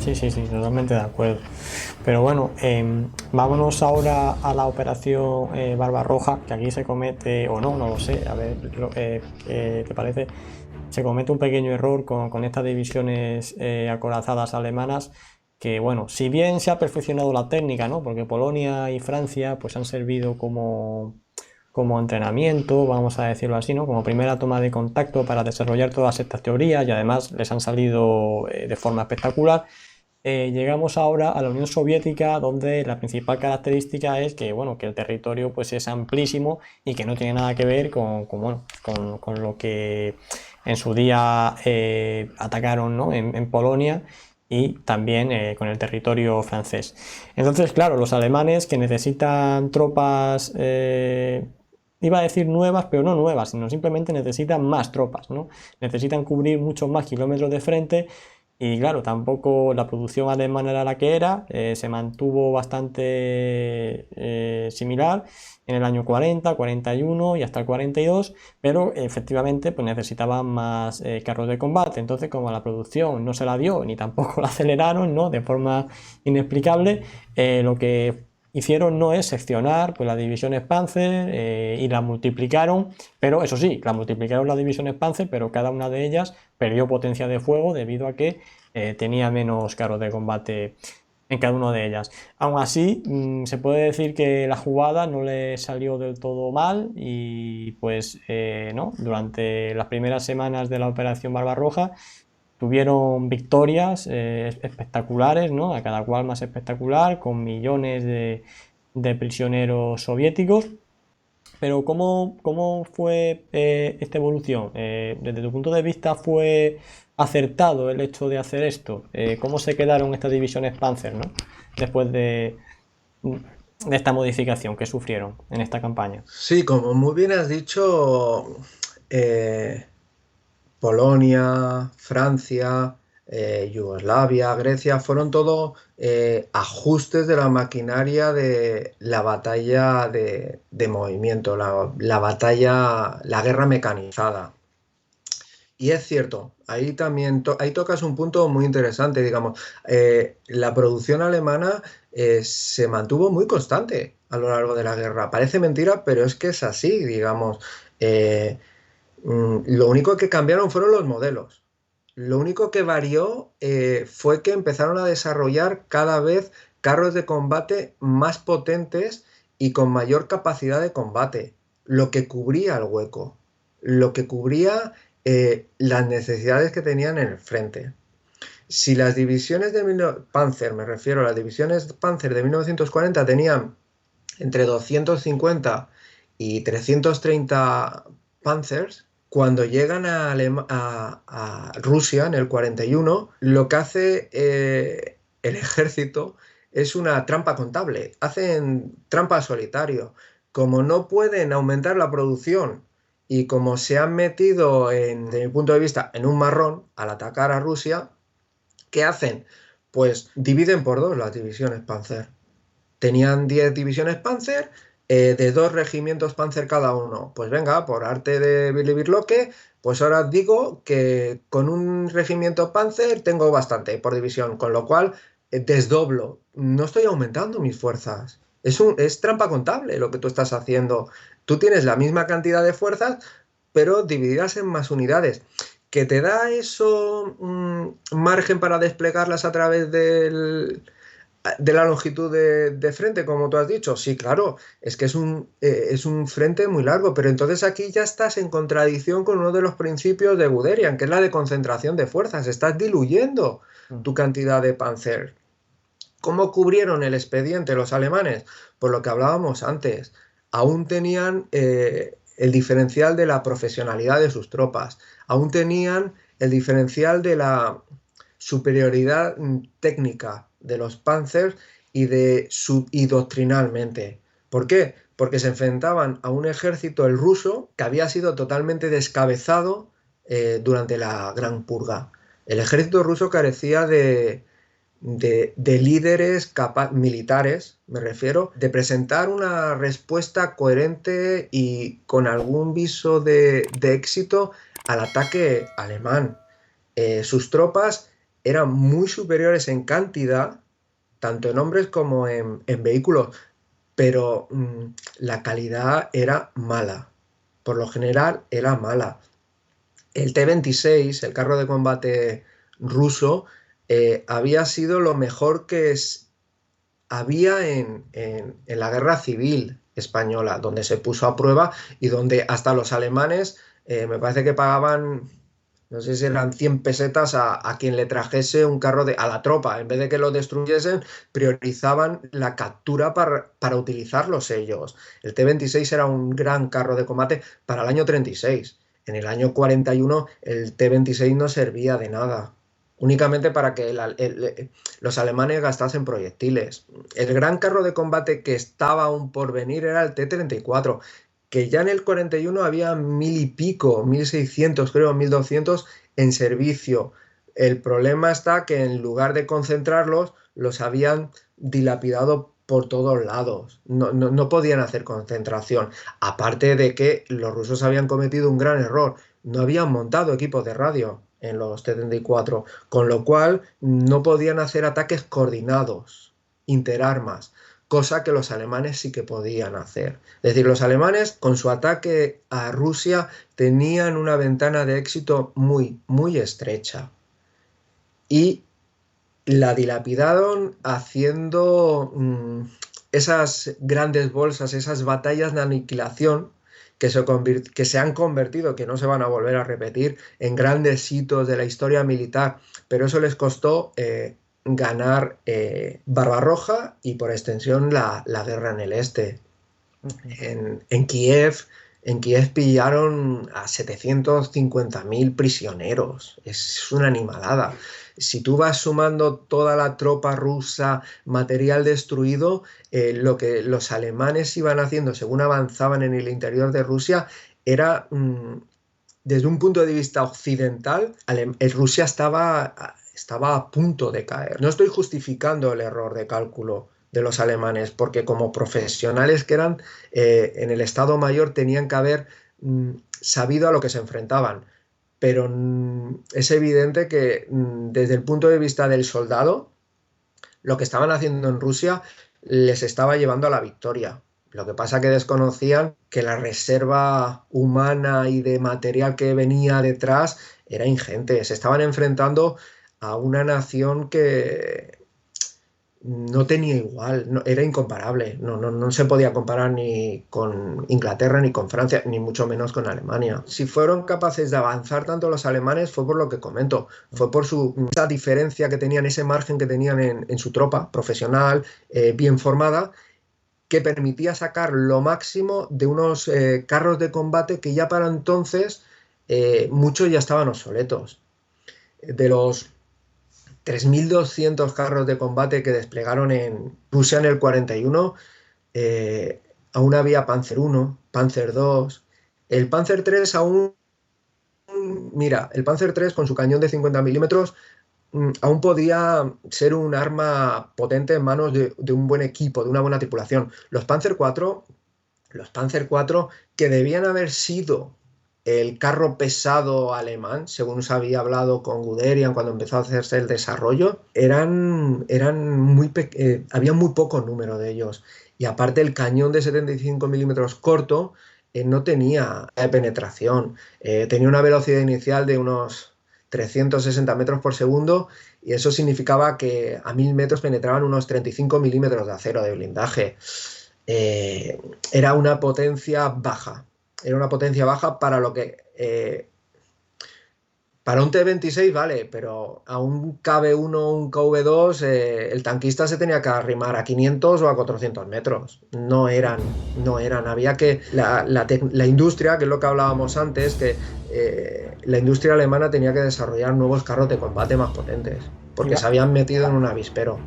Sí, sí, sí, totalmente de acuerdo. Pero bueno, vámonos ahora a la operación Barbarroja, que aquí se comete, o no, no lo sé, a ver, ¿qué te parece? Se comete un pequeño error con estas divisiones acorazadas alemanas, que bueno, si bien se ha perfeccionado la técnica, ¿no? Porque Polonia y Francia pues han servido como entrenamiento, vamos a decirlo así, ¿no? Como primera toma de contacto para desarrollar todas estas teorías y además les han salido de forma espectacular. Llegamos ahora a la Unión Soviética, donde la principal característica es que, bueno, que el territorio pues, es amplísimo y que no tiene nada que ver bueno, con lo que en su día atacaron, ¿no? en Polonia y también con el territorio francés. Entonces, claro, los alemanes que necesitan tropas, iba a decir nuevas, pero no nuevas, sino simplemente necesitan más tropas, ¿no? Necesitan cubrir muchos más kilómetros de frente y claro, tampoco la producción alemana era la que era, se mantuvo bastante similar en el año 40, 41 y hasta el 42, pero efectivamente pues necesitaban más carros de combate. Entonces, como la producción no se la dio ni tampoco la aceleraron, ¿no? De forma inexplicable, lo que hicieron no es seccionar pues, las divisiones Panzer y las multiplicaron, pero eso sí, las multiplicaron las divisiones Panzer, pero cada una de ellas perdió potencia de fuego debido a que tenía menos carros de combate en cada una de ellas. Aún así, se puede decir que la jugada no le salió del todo mal y pues no, durante las primeras semanas de la Operación Barbarroja tuvieron victorias espectaculares, ¿no? A cada cual más espectacular, con millones de prisioneros soviéticos. Pero ¿cómo fue esta evolución? Desde tu punto de vista, ¿fue acertado el hecho de hacer esto? ¿Cómo se quedaron estas divisiones Panzer, ¿no? Después de esta modificación que sufrieron en esta campaña? Sí, como muy bien has dicho, eh, Polonia, Francia, Yugoslavia, Grecia, fueron todo ajustes de la maquinaria de la batalla de movimiento, la batalla, la guerra mecanizada. Y es cierto, ahí también ahí tocas un punto muy interesante, digamos. La producción alemana se mantuvo muy constante a lo largo de la guerra. Parece mentira, pero es que es así, digamos. Eh, lo único que cambiaron fueron los modelos. Lo único que varió fue que empezaron a desarrollar cada vez carros de combate más potentes y con mayor capacidad de combate, lo que cubría el hueco, lo que cubría las necesidades que tenían en el frente. Si las divisiones de Panzer, me refiero a las divisiones Panzer de 1940 tenían entre 250 y 330 Panzers, cuando llegan a Rusia en el 41, lo que hace el ejército es una trampa contable. Hacen trampa solitario. Como no pueden aumentar la producción y como se han metido, desde mi punto de vista, en un marrón al atacar a Rusia, ¿qué hacen? Pues dividen por dos las divisiones Panzer. Tenían 10 divisiones Panzer, de dos regimientos Panzer cada uno. Pues venga, por arte de Billy Birloque, pues ahora os digo que con un regimiento Panzer tengo bastante por división, con lo cual desdoblo. No estoy aumentando mis fuerzas. Es trampa contable lo que tú estás haciendo. Tú tienes la misma cantidad de fuerzas, pero divididas en más unidades. ¿Que te da eso margen para desplegarlas a través de la longitud de frente, como tú has dicho? Sí, claro, es que es un frente muy largo, pero entonces aquí ya estás en contradicción con uno de los principios de Guderian, que es la de concentración de fuerzas. Estás diluyendo Mm. tu cantidad de panzer. ¿Cómo cubrieron el expediente los alemanes? Por lo que hablábamos antes, aún tenían el diferencial de la profesionalidad de sus tropas, aún tenían el diferencial de la superioridad técnica de los Panzers y doctrinalmente. ¿Por qué? Porque se enfrentaban a un ejército, el ruso, que había sido totalmente descabezado durante la Gran Purga. El ejército ruso carecía de líderes militares, me refiero, de presentar una respuesta coherente y con algún viso de éxito al ataque alemán. Sus tropas eran muy superiores en cantidad, tanto en hombres como en vehículos, pero la calidad era mala. Por lo general era mala. El T-26, el carro de combate ruso, había sido lo mejor había en la guerra civil española, donde se puso a prueba y donde hasta los alemanes me parece que pagaban, no sé si eran 100 pesetas a quien le trajese un carro a la tropa. En vez de que lo destruyesen, priorizaban la captura para utilizarlos ellos. El T-26 era un gran carro de combate para el año 36. En el año 41 el T-26 no servía de nada, únicamente para que los alemanes gastasen proyectiles. El gran carro de combate que estaba aún por venir era el T-34, que ya en el 41 había 1000 y pico, 1600 creo, 1200 en servicio. El problema está que en lugar de concentrarlos, los habían dilapidado por todos lados. No podían hacer concentración. Aparte de que los rusos habían cometido un gran error. No habían montado equipos de radio en los T-34, con lo cual no podían hacer ataques coordinados, interarmas, cosa que los alemanes sí que podían hacer. Es decir, los alemanes con su ataque a Rusia tenían una ventana de éxito muy, muy estrecha y la dilapidaron haciendo esas grandes bolsas, esas batallas de aniquilación que se han convertido, que no se van a volver a repetir, en grandes hitos de la historia militar, pero eso les costó ganar Barbarroja y por extensión la guerra en el este. En Kiev pillaron a 750.000 prisioneros, es una animalada. Si tú vas sumando toda la tropa rusa, material destruido, lo que los alemanes iban haciendo según avanzaban en el interior de Rusia era, desde un punto de vista occidental, Rusia estaba a punto de caer. No estoy justificando el error de cálculo de los alemanes, porque como profesionales que eran en el Estado Mayor tenían que haber sabido a lo que se enfrentaban. Pero es evidente que desde el punto de vista del soldado, lo que estaban haciendo en Rusia les estaba llevando a la victoria. Lo que pasa que desconocían que la reserva humana y de material que venía detrás era ingente. Se estaban enfrentando a una nación que no tenía igual, era incomparable. No se podía comparar ni con Inglaterra, ni con Francia, ni mucho menos con Alemania. Si fueron capaces de avanzar tanto los alemanes fue por lo que comento, fue por esa diferencia que tenían, ese margen que tenían en su tropa profesional, bien formada, que permitía sacar lo máximo de unos carros de combate que ya para entonces muchos ya estaban obsoletos. De los 3.200 carros de combate que desplegaron en Rusia en el 41, aún había Panzer I, Panzer II, el Panzer III aún, mira, el Panzer III con su cañón de 50 milímetros aún podía ser un arma potente en manos de un buen equipo, de una buena tripulación. Los Panzer IV, que debían haber sido el carro pesado alemán, según se había hablado con Guderian cuando empezó a hacerse el desarrollo, había muy poco número de ellos. Y aparte el cañón de 75 milímetros corto no tenía penetración, tenía una velocidad inicial de unos 360 metros por segundo y eso significaba que a 1000 metros penetraban unos 35 milímetros de acero de blindaje. Era una potencia baja. Era una potencia baja para lo que... para un T-26 vale, pero a un KB-1 o un KV-2 el tanquista se tenía que arrimar a 500 o a 400 metros. No eran. Había que... La industria, que es lo que hablábamos antes, que la industria alemana tenía que desarrollar nuevos carros de combate más potentes, porque se habían metido en un avispero.